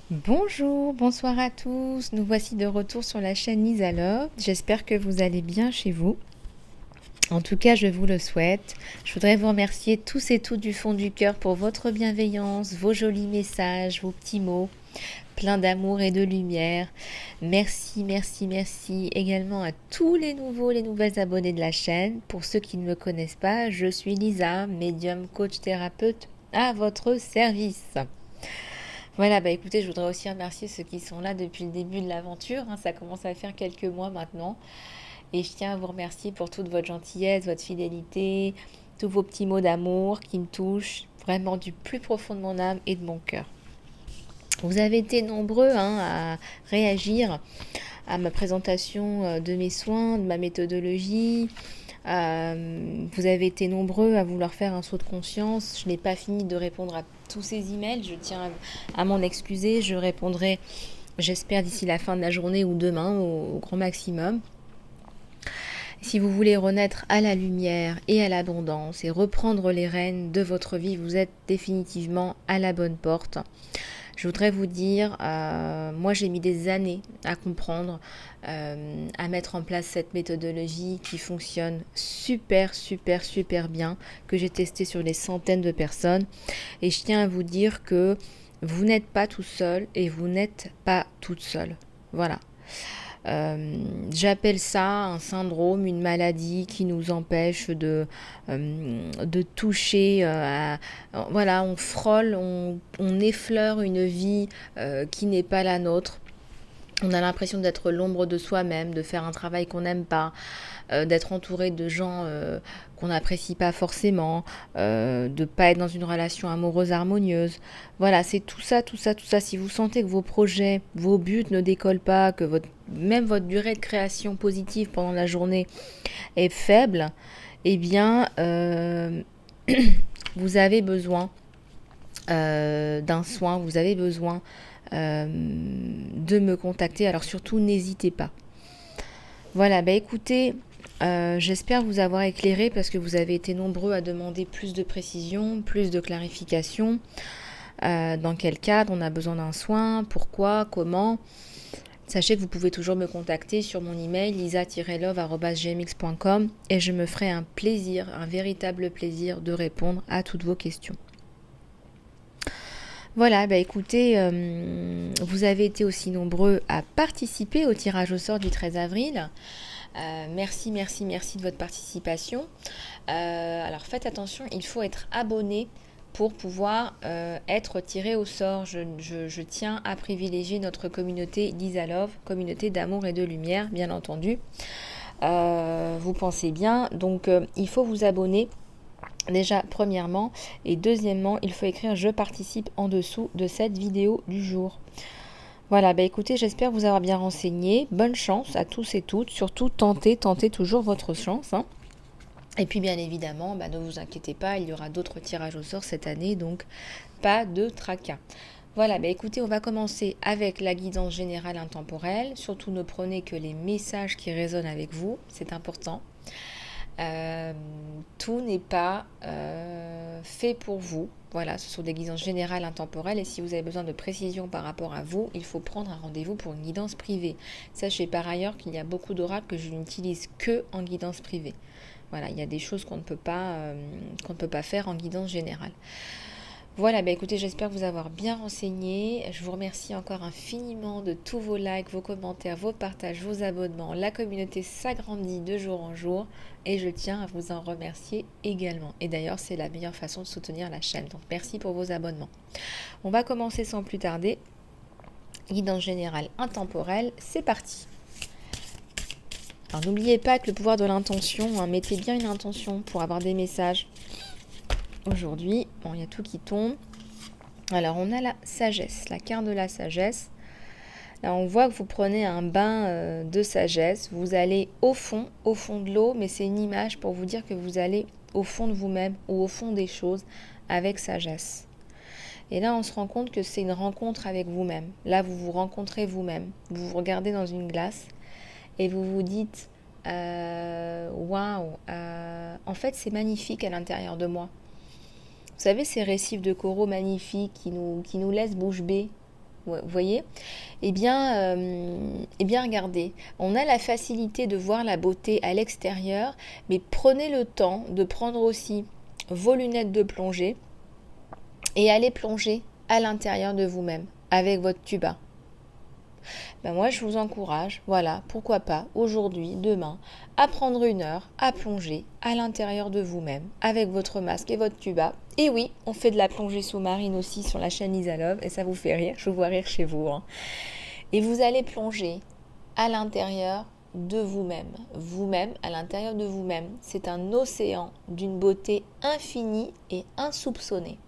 Bonjour, bonsoir à tous. Nous voici de retour sur la chaîne Lisa Love. J'espère que vous allez bien chez vous. En tout cas, je vous le souhaite. Je voudrais vous remercier tous et toutes du fond du cœur pour votre bienveillance, vos jolis messages, vos petits mots, plein d'amour et de lumière. Merci, merci, merci également à tous les nouveaux, les nouvelles abonnés de la chaîne. Pour ceux qui ne me connaissent pas, je suis Lisa, médium, coach, thérapeute à votre service. Voilà, bah écoutez, je voudrais aussi remercier ceux qui sont là depuis le début de l'aventure, hein. Ça commence à faire quelques mois maintenant. Et je tiens à vous remercier pour toute votre gentillesse, votre fidélité, tous vos petits mots d'amour qui me touchent vraiment du plus profond de mon âme et de mon cœur. Vous avez été nombreux à réagir à ma présentation de mes soins, de ma méthodologie. Vous avez été nombreux à vouloir faire un saut de conscience. Je n'ai pas fini de répondre à tous ces emails. Je tiens à m'en excuser. Je répondrai, j'espère, d'ici la fin de la journée ou demain au grand maximum. Si vous voulez renaître à la lumière et à l'abondance et reprendre les rênes de votre vie, vous êtes définitivement à la bonne porte. Je voudrais vous dire, moi j'ai mis des années à comprendre, à mettre en place cette méthodologie qui fonctionne super, super, super bien, que j'ai testé sur des centaines de personnes. Et je tiens à vous dire que vous n'êtes pas tout seul et vous n'êtes pas toute seule. Voilà. J'appelle ça un syndrome, une maladie qui nous empêche de toucher. Voilà, on frôle, on effleure une vie qui n'est pas la nôtre. On a l'impression d'être l'ombre de soi-même, de faire un travail qu'on n'aime pas, d'être entouré de gens qu'on n'apprécie pas forcément, de ne pas être dans une relation amoureuse harmonieuse. Voilà, c'est tout ça, tout ça, tout ça. Si vous sentez que vos projets, vos buts ne décollent pas, que même votre durée de création positive pendant la journée est faible, eh bien, vous avez besoin d'un soin, vous avez besoin de me contacter. Alors surtout, n'hésitez pas. Voilà, bah écoutez, j'espère vous avoir éclairé parce que vous avez été nombreux à demander plus de précision, plus de clarification. Dans quel cadre on a besoin d'un soin, pourquoi, comment. Sachez que vous pouvez toujours me contacter sur mon email lisa-love@gmx.com et je me ferai un plaisir, un véritable plaisir de répondre à toutes vos questions. Voilà, bah écoutez, vous avez été aussi nombreux à participer au tirage au sort du 13 avril. Merci, merci, merci de votre participation. Alors faites attention, il faut être abonné pour pouvoir être tiré au sort. Je tiens à privilégier notre communauté Lisa Love, communauté d'amour et de lumière, bien entendu. Vous pensez bien, donc il faut vous abonner. Déjà, premièrement, et deuxièmement, il faut écrire je participe en dessous de cette vidéo du jour. Voilà, bah écoutez, j'espère vous avoir bien renseigné. Bonne chance à tous et toutes. Surtout, tentez toujours votre chance, hein. Et puis, bien évidemment, bah, ne vous inquiétez pas, il y aura d'autres tirages au sort cette année, donc pas de tracas. Voilà, bah écoutez, on va commencer avec la guidance générale intemporelle. Surtout, ne prenez que les messages qui résonnent avec vous, c'est important. Tout n'est pas fait pour vous. Voilà, ce sont des guidances générales intemporelles et si vous avez besoin de précision par rapport à vous, il faut prendre un rendez-vous pour une guidance privée. Sachez par ailleurs qu'il y a beaucoup d'oracles que je n'utilise que en guidance privée. Voilà, il y a des choses qu'on ne peut pas faire en guidance générale. Voilà, bah écoutez, j'espère vous avoir bien renseigné. Je vous remercie encore infiniment de tous vos likes, vos commentaires, vos partages, vos abonnements. La communauté s'agrandit de jour en jour et je tiens à vous en remercier également. Et d'ailleurs, c'est la meilleure façon de soutenir la chaîne. Donc merci pour vos abonnements. On va commencer sans plus tarder. Guidance générale intemporelle, c'est parti. Alors n'oubliez pas que le pouvoir de l'intention, hein, mettez bien une intention pour avoir des messages. Aujourd'hui, bon, il y a tout qui tombe. Alors, on a la sagesse, la carte de la sagesse. Là, on voit que vous prenez un bain de sagesse. Vous allez au fond de l'eau, mais c'est une image pour vous dire que vous allez au fond de vous-même ou au fond des choses avec sagesse. Et là, on se rend compte que c'est une rencontre avec vous-même. Là, vous vous rencontrez vous-même. Vous vous regardez dans une glace et vous vous dites waouh, en fait, c'est magnifique à l'intérieur de moi. Vous savez, ces récifs de coraux magnifiques qui nous laissent bouche bée. vous voyez, eh bien regardez, on a la facilité de voir la beauté à l'extérieur, mais prenez le temps de prendre aussi vos lunettes de plongée et allez plonger à l'intérieur de vous-même avec votre tuba. Ben moi, je vous encourage, voilà, pourquoi pas, aujourd'hui, demain, à prendre 1 heure, à plonger à l'intérieur de vous-même, avec votre masque et votre tuba. Et oui, on fait de la plongée sous-marine aussi sur la chaîne Isalove, et ça vous fait rire, je vous vois rire chez vous. Hein. Et vous allez plonger à l'intérieur de vous-même. Vous-même, à l'intérieur de vous-même. C'est un océan d'une beauté infinie et insoupçonnée.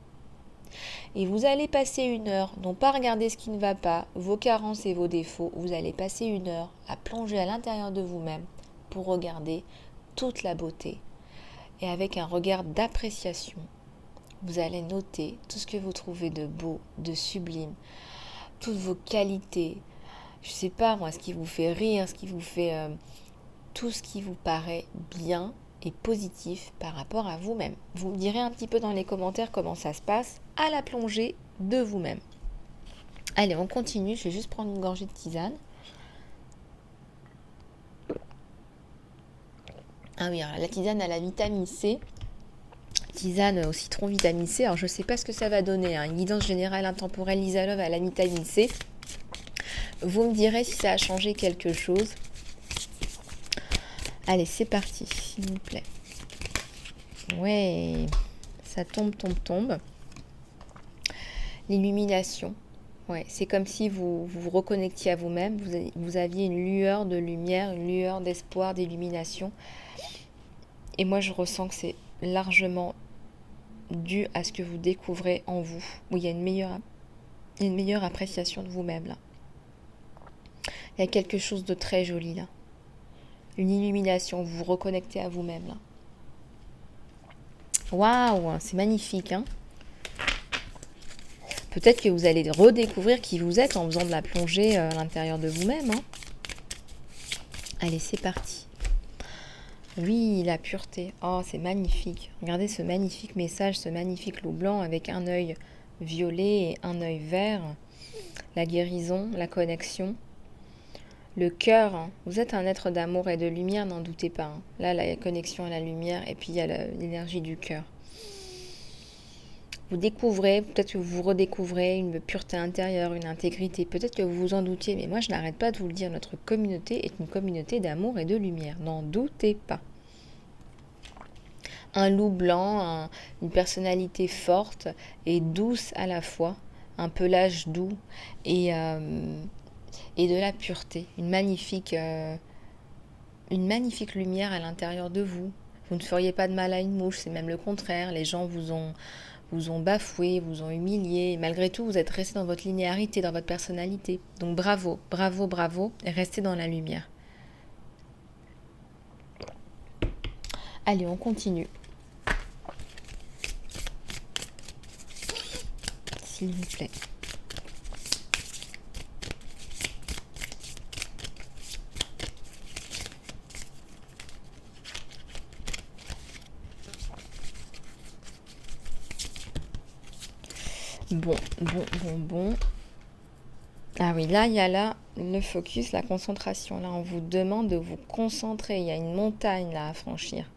Et vous allez passer 1 heure, non pas regarder ce qui ne va pas, vos carences et vos défauts, vous allez passer 1 heure à plonger à l'intérieur de vous-même pour regarder toute la beauté. Et avec un regard d'appréciation, vous allez noter tout ce que vous trouvez de beau, de sublime, toutes vos qualités, je sais pas moi, ce qui vous fait rire, ce qui vous fait... tout ce qui vous paraît bien et positif par rapport à vous-même. Vous me direz un petit peu dans les commentaires comment ça se passe à la plongée de vous-même. Allez, on continue. Je vais juste prendre une gorgée de tisane. Ah oui, alors la tisane a la vitamine C. Tisane au citron vitamine C. Alors je ne sais pas ce que ça va donner. Une guidance générale intemporelle Isalove à la vitamine C. Vous me direz si ça a changé quelque chose. Allez, c'est parti, s'il vous plaît. Ouais, ça tombe. L'illumination. Ouais, c'est comme si vous reconnectiez à vous-même. Vous aviez une lueur de lumière, une lueur d'espoir, d'illumination. Et moi, je ressens que c'est largement dû à ce que vous découvrez en vous. Où il y a une meilleure appréciation de vous-même, là. Il y a quelque chose de très joli, là. Une illumination, vous vous reconnectez à vous-même, là. Waouh, c'est magnifique, hein. Peut-être que vous allez redécouvrir qui vous êtes en faisant de la plongée à l'intérieur de vous-même. Hein. Allez, c'est parti. Oui, la pureté. Oh, c'est magnifique. Regardez ce magnifique message, ce magnifique loup blanc avec un œil violet et un œil vert. La guérison, la connexion. Le cœur. Vous êtes un être d'amour et de lumière, n'en doutez pas. Hein. Là, la connexion à la lumière et puis il y a l'énergie du cœur. Vous découvrez, peut-être que vous redécouvrez une pureté intérieure, une intégrité. Peut-être que vous vous en doutiez, mais moi je n'arrête pas de vous le dire. Notre communauté est une communauté d'amour et de lumière. N'en doutez pas. Un loup blanc, une personnalité forte et douce à la fois. Un pelage doux et de la pureté. Une magnifique lumière à l'intérieur de vous. Vous ne feriez pas de mal à une mouche, c'est même le contraire. Les gens vous ont bafoué, vous ont humilié. Et malgré tout, vous êtes resté dans votre linéarité, dans votre personnalité. Donc bravo, bravo, bravo, et restez dans la lumière. Allez, on continue. S'il vous plaît. Bon. Ah oui, là, il y a là le focus, la concentration. Là, on vous demande de vous concentrer. Il y a une montagne là à franchir.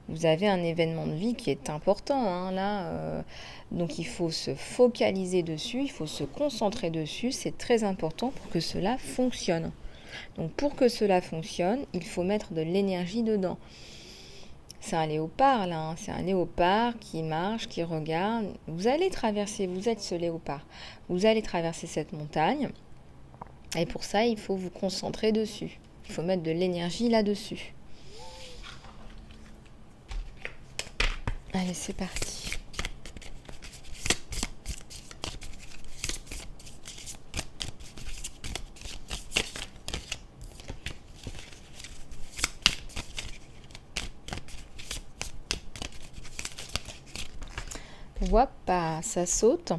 Vous avez un événement de vie qui est important. Hein, là, donc, il faut se focaliser dessus, il faut se concentrer dessus. C'est très important pour que cela fonctionne. Donc, pour que cela fonctionne, il faut mettre de l'énergie dedans. C'est un léopard là, hein. C'est un léopard qui marche, qui regarde. Vous allez traverser, vous êtes ce léopard. Vous allez traverser cette montagne. Et pour ça, il faut vous concentrer dessus. Il faut mettre de l'énergie là-dessus. Allez, c'est parti. Hop, ça saute.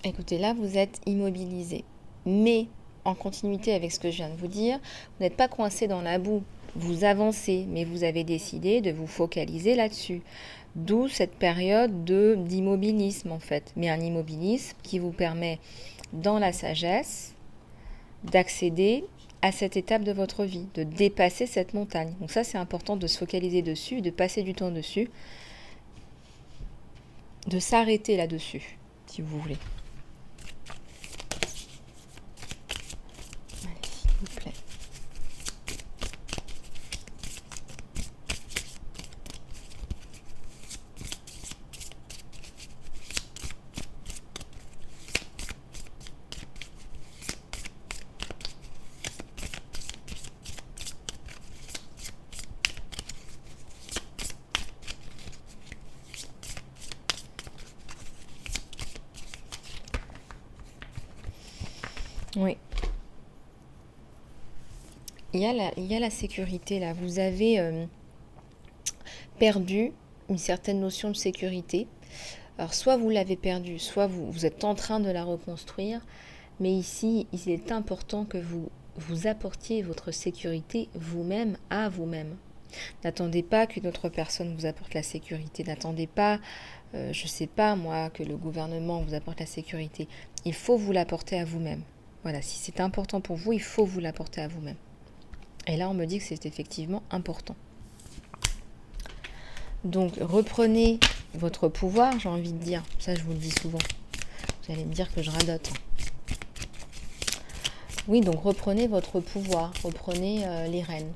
Écoutez, là, vous êtes immobilisé. Mais, en continuité avec ce que je viens de vous dire, vous n'êtes pas coincé dans la boue. vous avancez, mais vous avez décidé de vous focaliser là-dessus. D'où cette période d'immobilisme en fait, mais un immobilisme qui vous permet, dans la sagesse, d'accéder à cette étape de votre vie, de dépasser cette montagne. Donc ça, c'est important de se focaliser dessus, de passer du temps dessus, de s'arrêter là-dessus, si vous voulez. Allez, s'il vous plaît. Oui. Il y a la sécurité là. Vous avez perdu une certaine notion de sécurité. Alors soit vous l'avez perdue, soit vous êtes en train de la reconstruire. Mais ici, il est important que vous apportiez votre sécurité vous-même à vous-même. N'attendez pas qu'une autre personne vous apporte la sécurité. N'attendez pas, je ne sais pas moi, que le gouvernement vous apporte la sécurité. Il faut vous l'apporter à vous-même. Voilà, si c'est important pour vous, il faut vous l'apporter à vous-même. Et là, on me dit que c'est effectivement important. Donc, reprenez votre pouvoir, j'ai envie de dire. Ça, je vous le dis souvent. Vous allez me dire que je radote. Oui, donc reprenez votre pouvoir. Reprenez les rênes.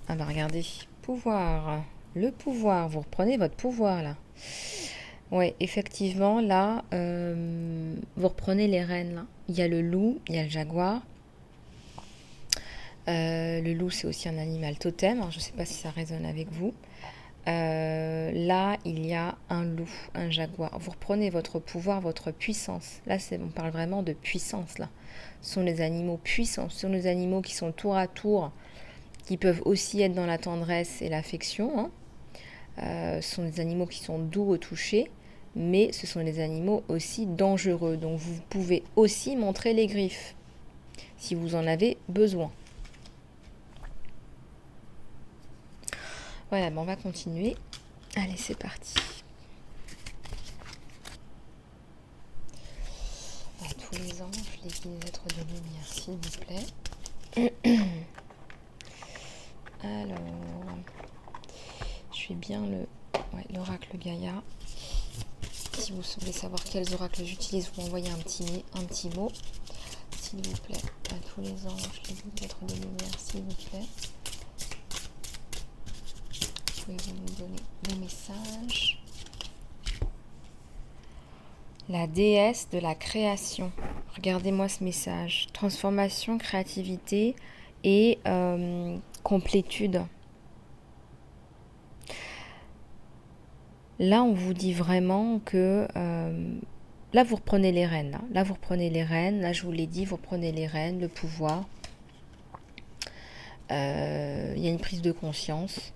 Ah bah regardez. Pouvoir. Le pouvoir. Vous reprenez votre pouvoir, là. Ouais, effectivement, là, vous reprenez les rênes, là. Il y a le loup, il y a le jaguar. Le loup, c'est aussi un animal totem. Alors, je ne sais pas si ça résonne avec vous. Là, il y a un loup, un jaguar. Vous reprenez votre pouvoir, votre puissance. Là, on parle vraiment de puissance. Là, ce sont les animaux puissants. Ce sont les animaux qui sont tour à tour, qui peuvent aussi être dans la tendresse et l'affection. Hein. Ce sont des animaux qui sont doux au toucher, mais ce sont des animaux aussi dangereux. Donc, vous pouvez aussi montrer les griffes si vous en avez besoin. Voilà, bon, on va continuer. Allez, c'est parti. À tous les anges, les guides êtres de lumière, s'il vous plaît. Alors, je fais bien l'oracle Gaïa. Si vous voulez savoir quels oracles j'utilise, vous m'envoyez un petit mot, s'il vous plaît. À tous les anges, les guides êtres de lumière, s'il vous plaît. Pouvez-vous nous donner des messages? La déesse de la création. Regardez-moi ce message. Transformation, créativité et complétude. Là, on vous dit vraiment que... là, vous reprenez les rênes. Là, vous reprenez les rênes. Là, je vous l'ai dit, vous reprenez les rênes, le pouvoir. Il y a une prise de conscience.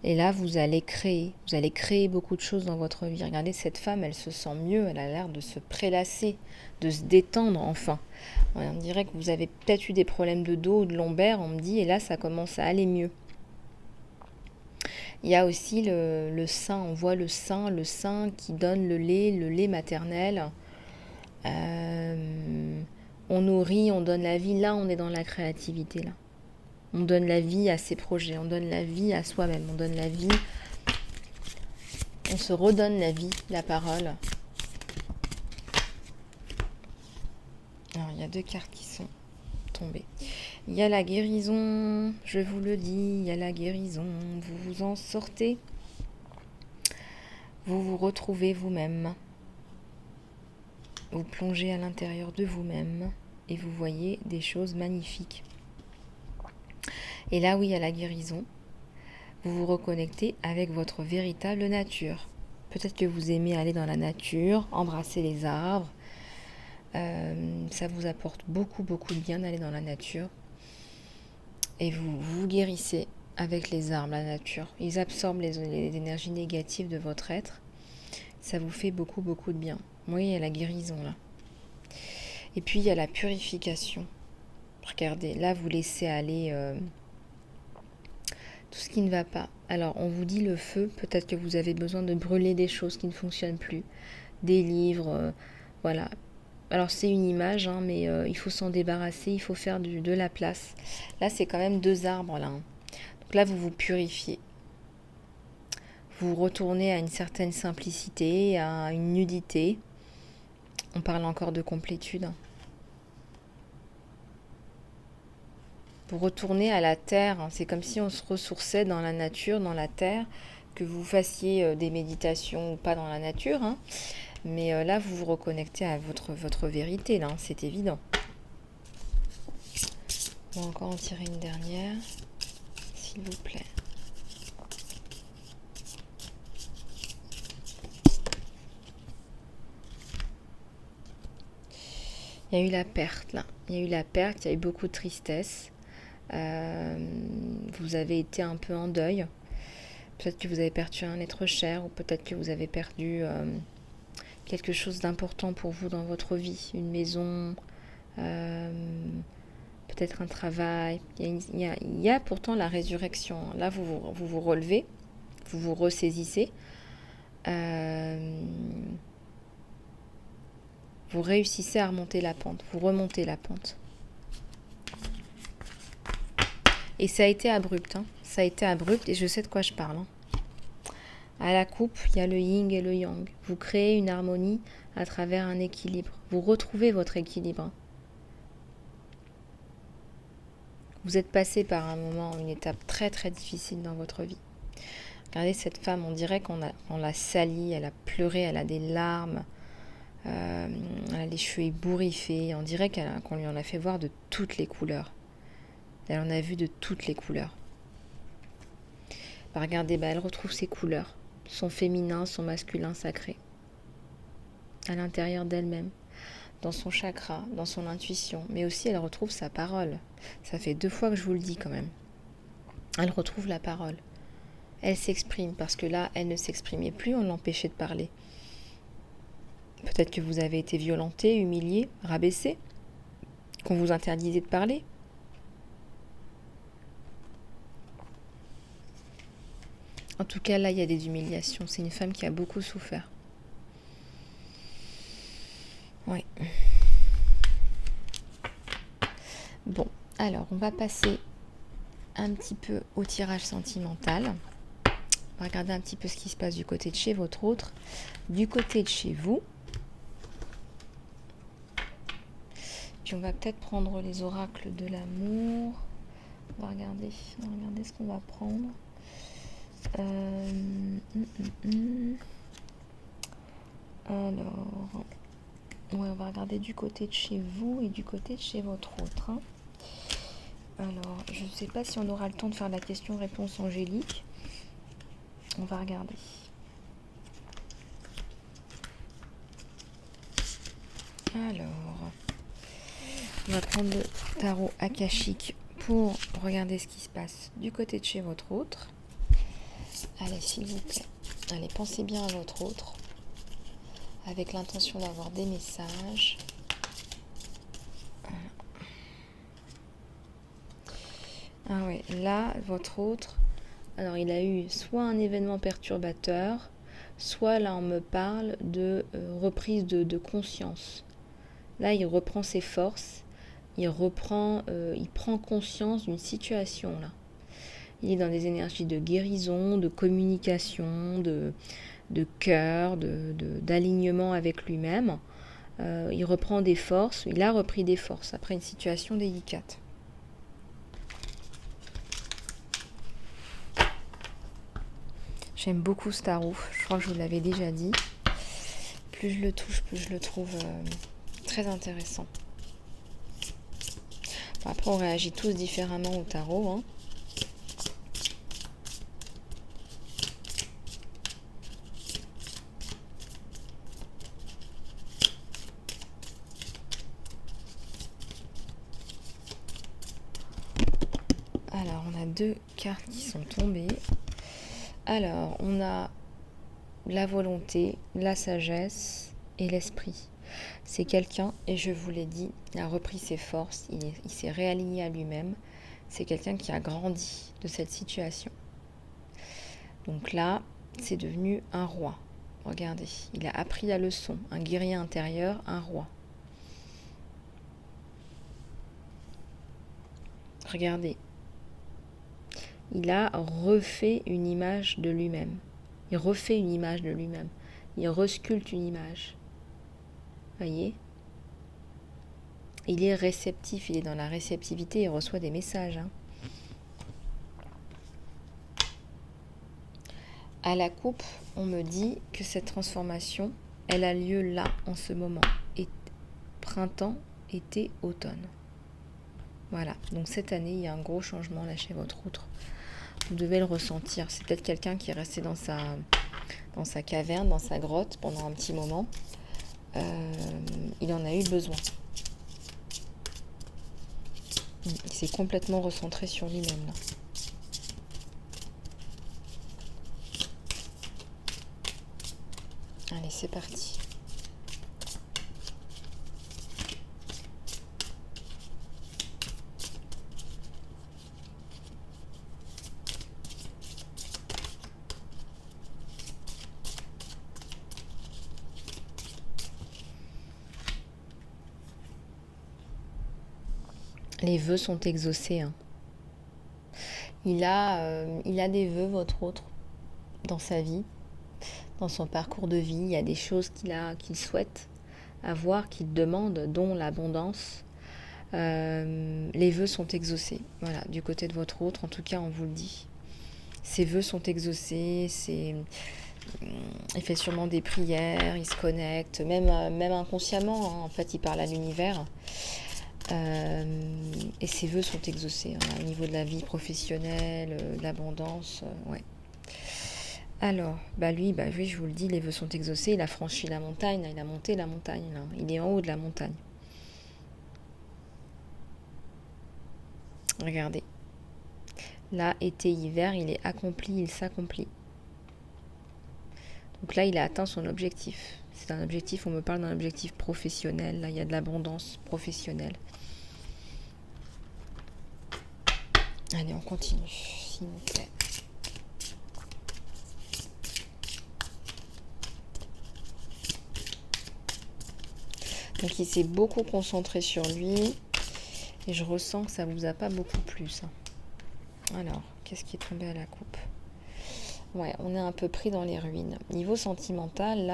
Et là, vous allez créer beaucoup de choses dans votre vie. Regardez, cette femme, elle se sent mieux, elle a l'air de se prélasser, de se détendre enfin. On dirait que vous avez peut-être eu des problèmes de dos ou de lombaire, on me dit, et là, ça commence à aller mieux. Il y a aussi le sein, on voit le sein qui donne le lait maternel. On nourrit, on donne la vie. Là, on est dans la créativité, là. On donne la vie à ses projets, on donne la vie à soi-même, on donne la vie, on se redonne la vie, la parole. Alors, il y a 2 cartes qui sont tombées. Il y a la guérison, je vous le dis, il y a la guérison, vous vous en sortez. Vous vous retrouvez vous-même. Vous plongez à l'intérieur de vous-même et vous voyez des choses magnifiques. Et là, oui, il y a la guérison. Vous vous reconnectez avec votre véritable nature. Peut-être que vous aimez aller dans la nature, embrasser les arbres. Ça vous apporte beaucoup, beaucoup de bien d'aller dans la nature. Et vous vous guérissez avec les arbres, la nature. Ils absorbent les énergies négatives de votre être. Ça vous fait beaucoup, beaucoup de bien. Oui, il y a la guérison là. Et puis, il y a la purification. Regardez, là, vous laissez aller... tout ce qui ne va pas. Alors, on vous dit le feu, peut-être que vous avez besoin de brûler des choses qui ne fonctionnent plus, des livres, voilà. Alors, c'est une image, hein, mais il faut s'en débarrasser, il faut faire de la place. Là, c'est quand même 2 arbres, là, hein. Donc là, vous vous purifiez. Vous retournez à une certaine simplicité, à une nudité. On parle encore de complétude. Vous retournez à la terre, hein. C'est comme si on se ressourçait dans la nature, dans la terre, que vous fassiez des méditations ou pas dans la nature, hein. Mais là, vous vous reconnectez à votre vérité, là, hein, c'est évident. On va encore en tirer une dernière, s'il vous plaît. Il y a eu la perte, là. Il y a eu la perte, il y a eu beaucoup de tristesse. Vous avez été un peu en deuil. Peut-être que vous avez perdu un être cher, ou peut-être que vous avez perdu quelque chose d'important pour vous dans votre vie. Une maison, peut-être un travail. Il y a pourtant la résurrection. Là, vous relevez, vous vous ressaisissez. Vous réussissez à remonter la pente, vous remontez la pente. Et ça a été abrupt, hein. Ça a été abrupt et je sais de quoi je parle, hein. À la coupe, il y a le yin et le yang. Vous créez une harmonie à travers un équilibre. Vous retrouvez votre équilibre. Vous êtes passé par un moment, une étape très très difficile dans votre vie. Regardez cette femme, on dirait qu'on l'a salie, elle a pleuré, elle a des larmes. Elle a les cheveux ébouriffés. On dirait qu'on lui en a fait voir de toutes les couleurs. Elle en a vu de toutes les couleurs. Regardez, elle retrouve ses couleurs. Son féminin, son masculin sacré. À l'intérieur d'elle-même. Dans son chakra, dans son intuition. Mais aussi, elle retrouve sa parole. Ça fait 2 fois que je vous le dis quand même. Elle retrouve la parole. Elle s'exprime parce que là, elle ne s'exprimait plus, on l'empêchait de parler. Peut-être que vous avez été violenté, humilié, rabaissé, qu'on vous interdisait de parler. En tout cas, là, il y a des humiliations. C'est une femme qui a beaucoup souffert. Oui. Bon, alors, on va passer un petit peu au tirage sentimental. On va regarder un petit peu ce qui se passe du côté de chez votre autre, du côté de chez vous. Puis on va peut-être prendre les oracles de l'amour. On va regarder ce qu'on va prendre. Alors, ouais, on va regarder du côté de chez vous et du côté de chez votre autre, hein. Alors, je ne sais pas si on aura le temps de faire la question-réponse angélique. On va regarder. Alors, on va prendre le tarot akashique pour regarder ce qui se passe du côté de chez votre autre. Allez, s'il vous plaît. Allez, pensez bien à votre autre. Avec l'intention d'avoir des messages. Ah ouais, là, votre autre, alors il a eu soit un événement perturbateur, soit là on me parle de reprise de conscience. Là, il reprend ses forces, il prend conscience d'une situation là. Il est dans des énergies de guérison, de communication, de cœur, d'alignement avec lui-même. Il reprend des forces, il a repris des forces après une situation délicate. J'aime beaucoup ce tarot, je crois que je vous l'avais déjà dit. Plus je le touche, plus je le trouve très intéressant. Bon, après, on réagit tous différemment au tarot, hein. Alors, on a 2 cartes qui sont tombées. Alors, on a la volonté, la sagesse et l'esprit. C'est quelqu'un, et je vous l'ai dit, il a repris ses forces, il s'est réaligné à lui-même. C'est quelqu'un qui a grandi de cette situation. Donc là, c'est devenu un roi. Regardez, il a appris la leçon. Un guerrier intérieur, un roi. Regardez. Il a refait une image de lui-même. Il refait une image de lui-même. Il resculpte une image. Voyez ? Il est réceptif, il est dans la réceptivité, il reçoit des messages. À la coupe, on me dit que cette transformation, elle a lieu là, en ce moment. Et printemps, été, automne. Voilà, donc cette année, il y a un gros changement là chez votre outre. Vous devez le ressentir. C'est peut-être quelqu'un qui est resté dans sa caverne, dans sa grotte pendant un petit moment. Il en a eu besoin. Il s'est complètement recentré sur lui-même là. Allez, c'est parti. Les vœux sont exaucés. Il a des vœux, votre autre, dans sa vie, dans son parcours de vie. Il y a des choses qu'il souhaite avoir, qu'il demande, dont l'abondance. Les vœux sont exaucés. Voilà, du côté de votre autre, en tout cas, on vous le dit. Ses vœux sont exaucés. Il fait sûrement des prières, il se connecte, même inconsciemment. En fait, il parle à l'univers. Et ses vœux sont exaucés au niveau de la vie professionnelle, de l'abondance, ouais. Alors, lui, je vous le dis, les vœux sont exaucés. Il a franchi la montagne, il a monté la montagne, là. Il est en haut de la montagne. Regardez. Là, été, hiver, il est accompli, il s'accomplit. Donc là, il a atteint son objectif. C'est un objectif, on me parle d'un objectif professionnel. Là, il y a de l'abondance professionnelle. Allez, on continue, s'il vous plaît. Donc il s'est beaucoup concentré sur lui. Et je ressens que ça ne vous a pas beaucoup plu, ça. Alors, qu'est-ce qui est tombé à la coupe ? Ouais, on est un peu pris dans les ruines. Niveau sentimental,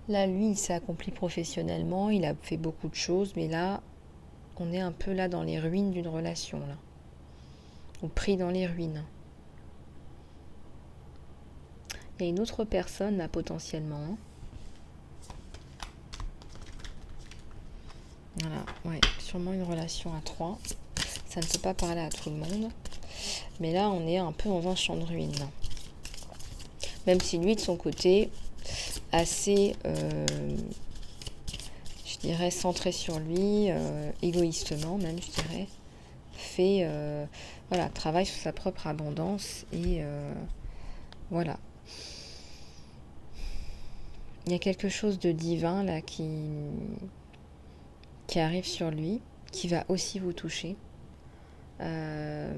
là lui, il s'est accompli professionnellement. Il a fait beaucoup de choses. Mais là, on est un peu là dans les ruines d'une relation, là. Ou pris dans les ruines. Il y a une autre personne, là, potentiellement. Voilà, ouais, sûrement une relation à 3. Ça ne peut pas parler à tout le monde. Mais là, on est un peu dans un champ de ruines. Là. Même si lui, de son côté, assez, je dirais, centré sur lui, égoïstement même, je dirais, fait, travaille sur sa propre abondance et voilà. Il y a quelque chose de divin là qui arrive sur lui, qui va aussi vous toucher. On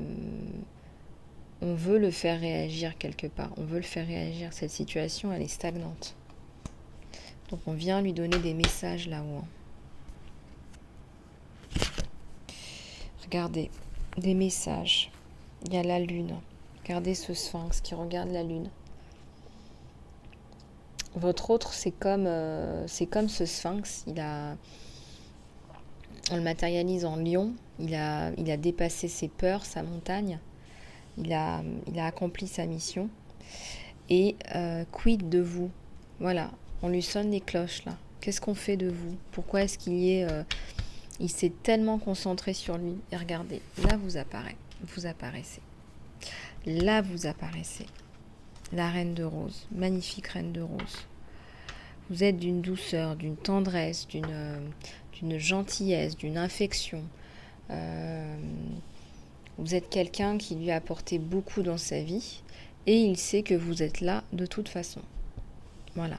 veut le faire réagir quelque part. On veut le faire réagir. Cette situation, elle est stagnante. Donc on vient lui donner des messages là-haut. Regardez, des messages. Il y a la lune. Regardez ce sphinx qui regarde la lune. Votre autre, c'est comme ce sphinx. On le matérialise en lion. Il a dépassé ses peurs, sa montagne. Il a accompli sa mission. Et quid de vous ? Voilà, on lui sonne les cloches là. Qu'est-ce qu'on fait de vous ? Pourquoi est-ce qu'il y est il s'est tellement concentré sur lui. Et regardez, là vous apparaissez. Là vous apparaissez. La reine de rose, magnifique reine de rose. Vous êtes d'une douceur, d'une tendresse, d'une gentillesse, d'une affection. Vous êtes quelqu'un qui lui a apporté beaucoup dans sa vie et il sait que vous êtes là de toute façon. Voilà.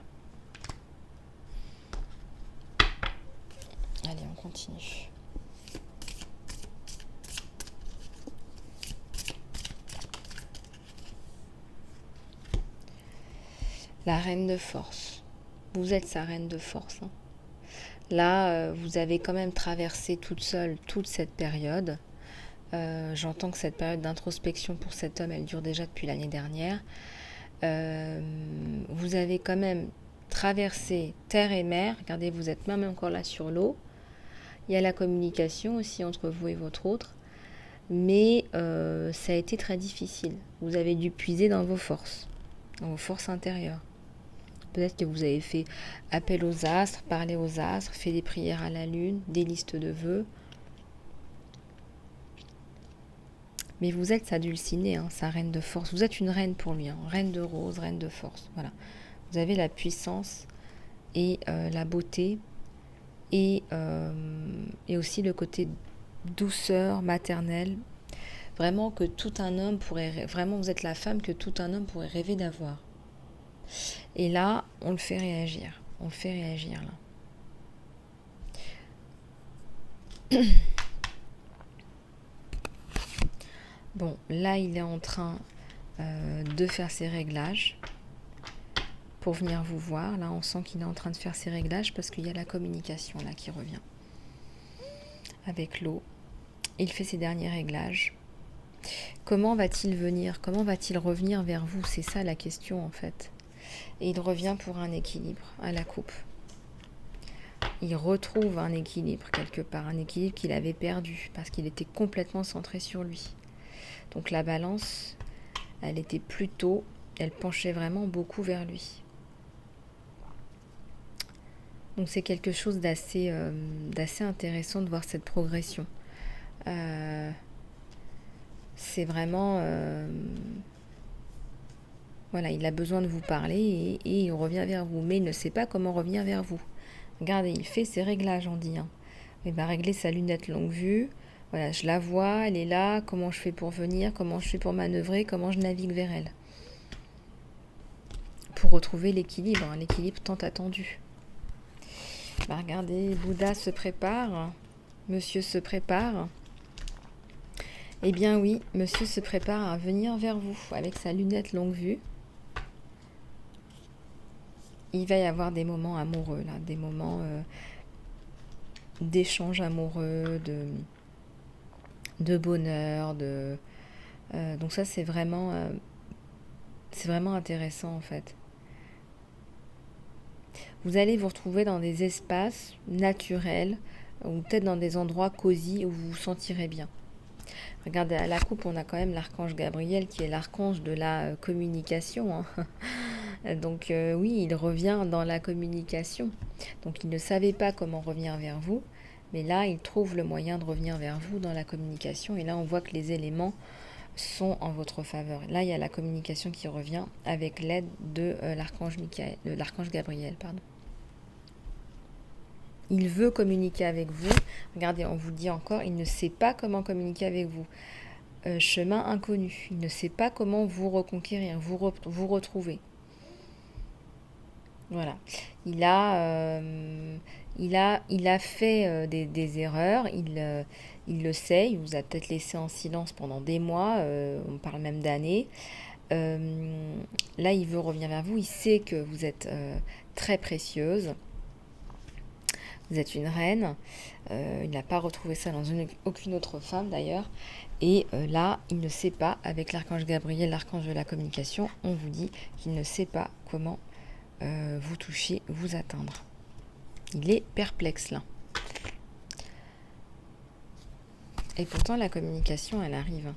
Allez, on continue. La reine de force. Vous êtes sa reine de force. Hein. Là, vous avez quand même traversé toute seule toute cette période. J'entends que cette période d'introspection pour cet homme, elle dure déjà depuis l'année dernière. Vous avez quand même traversé terre et mer. Regardez, vous êtes même encore là sur l'eau. Il y a la communication aussi entre vous et votre autre. Mais ça a été très difficile. Vous avez dû puiser dans vos forces intérieures. Peut-être que vous avez fait appel aux astres, parlé aux astres, fait des prières à la lune, des listes de vœux. Mais vous êtes sa dulcinée, hein, sa reine de force. Vous êtes une reine pour lui, hein, reine de rose, reine de force. Voilà. Vous avez la puissance et la beauté et aussi le côté douceur maternelle. Vraiment que tout un homme pourrait... Vraiment, vous êtes la femme que tout un homme pourrait rêver d'avoir. Et là, on le fait réagir. On le fait réagir, là. Bon, là, il est en train de faire ses réglages pour venir vous voir. Là, on sent qu'il est en train de faire ses réglages parce qu'il y a la communication, là, qui revient. Avec l'eau. Il fait ses derniers réglages. Comment va-t-il venir? Comment va-t-il revenir vers vous? C'est ça la question, en fait. Et il revient pour un équilibre à la coupe. Il retrouve un équilibre quelque part, un équilibre qu'il avait perdu parce qu'il était complètement centré sur lui. Donc la balance, elle était plutôt, elle penchait vraiment beaucoup vers lui. Donc c'est quelque chose d'assez intéressant de voir cette progression. C'est vraiment... voilà, il a besoin de vous parler et il revient vers vous. Mais il ne sait pas comment revenir vers vous. Regardez, il fait ses réglages, on dit. Hein. Il va régler sa lunette longue vue. Voilà, je la vois, elle est là. Comment je fais pour venir? Comment je fais pour manœuvrer? Comment je navigue vers elle? Pour retrouver l'équilibre, hein, l'équilibre tant attendu. Bah, regardez, Bouddha se prépare. Monsieur se prépare. Eh bien oui, monsieur se prépare à venir vers vous avec sa lunette longue vue. Il va y avoir des moments amoureux, là, des moments d'échange amoureux, de bonheur, donc ça c'est vraiment intéressant en fait. Vous allez vous retrouver dans des espaces naturels ou peut-être dans des endroits cosy où vous vous sentirez bien. Regardez, à la coupe, on a quand même l'archange Gabriel qui est l'archange de la communication. Hein. Donc oui, il revient dans la communication. Donc il ne savait pas comment revenir vers vous, mais là, il trouve le moyen de revenir vers vous dans la communication. Et là, on voit que les éléments sont en votre faveur. Là, il y a la communication qui revient avec l'aide de l'archange Gabriel. Pardon. Il veut communiquer avec vous. Regardez, on vous dit encore, il ne sait pas comment communiquer avec vous. Chemin inconnu. Il ne sait pas comment vous reconquérir, vous retrouver. Voilà. Il a fait des erreurs. Il le sait. Il vous a peut-être laissé en silence pendant des mois. On parle même d'années. Là, il veut revenir vers vous. Il sait que vous êtes très précieuse. Vous êtes une reine. Il n'a pas retrouvé ça dans aucune autre femme d'ailleurs. Et là, il ne sait pas, avec l'archange Gabriel, l'archange de la communication, on vous dit qu'il ne sait pas comment vous toucher, vous atteindre. Il est perplexe là. Et pourtant, la communication, elle arrive.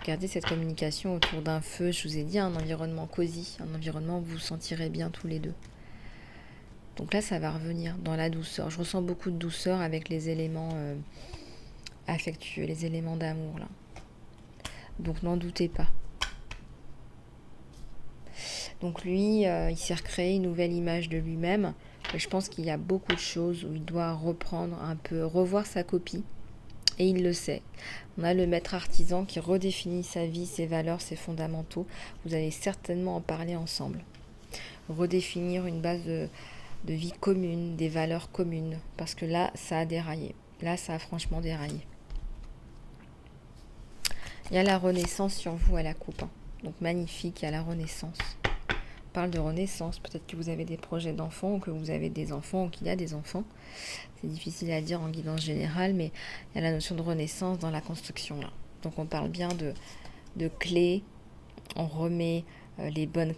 Regardez cette communication autour d'un feu. Je vous ai dit, un environnement cosy, un environnement où vous vous sentirez bien tous les deux. Donc là, ça va revenir dans la douceur. Je ressens beaucoup de douceur avec les éléments affectueux, les éléments d'amour, là. Donc n'en doutez pas. Donc lui, il s'est recréé une nouvelle image de lui-même. Et je pense qu'il y a beaucoup de choses où il doit reprendre un peu, revoir sa copie. Et il le sait. On a le maître artisan qui redéfinit sa vie, ses valeurs, ses fondamentaux. Vous allez certainement en parler ensemble. Redéfinir une base de vie commune, des valeurs communes. Parce que là, ça a déraillé. Là, ça a franchement déraillé. Il y a la renaissance sur vous à la coupe. Hein. Donc magnifique, il y a la renaissance. parle de renaissance. Peut-être que vous avez des projets d'enfants ou que vous avez des enfants ou qu'il y a des enfants. C'est difficile à dire en guidance générale, mais il y a la notion de renaissance dans la construction là. Donc on parle bien de clés, on remet les bonnes